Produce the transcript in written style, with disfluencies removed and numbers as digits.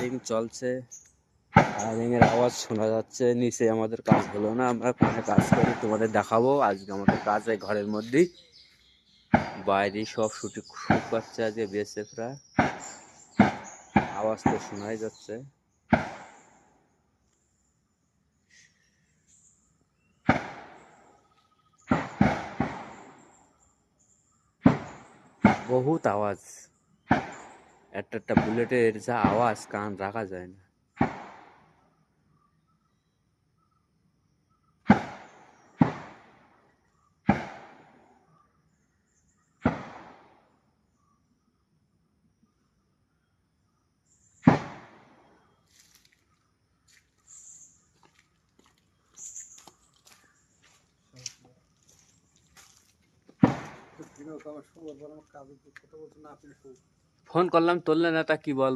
Firing চলছে, firing এর আওয়াজ শোনা যাচ্ছে। নিচে আমাদের কাজ হলো না, আমরা কোনে কাজ করি তোমাদের দেখাবো। আজকে আমাদের কাজ হয় ঘরের মধ্যেই, বাইরে সব শুট পাচ্ছে আজকে বিএসএফরা। আওয়াজ তো শোনাই যাচ্ছে। বহুত আওয়াজ, একটা বুলেটের যা আওয়াজ কান রাখা যায় না। ফোন করলাম তুললে না, তা কি বল।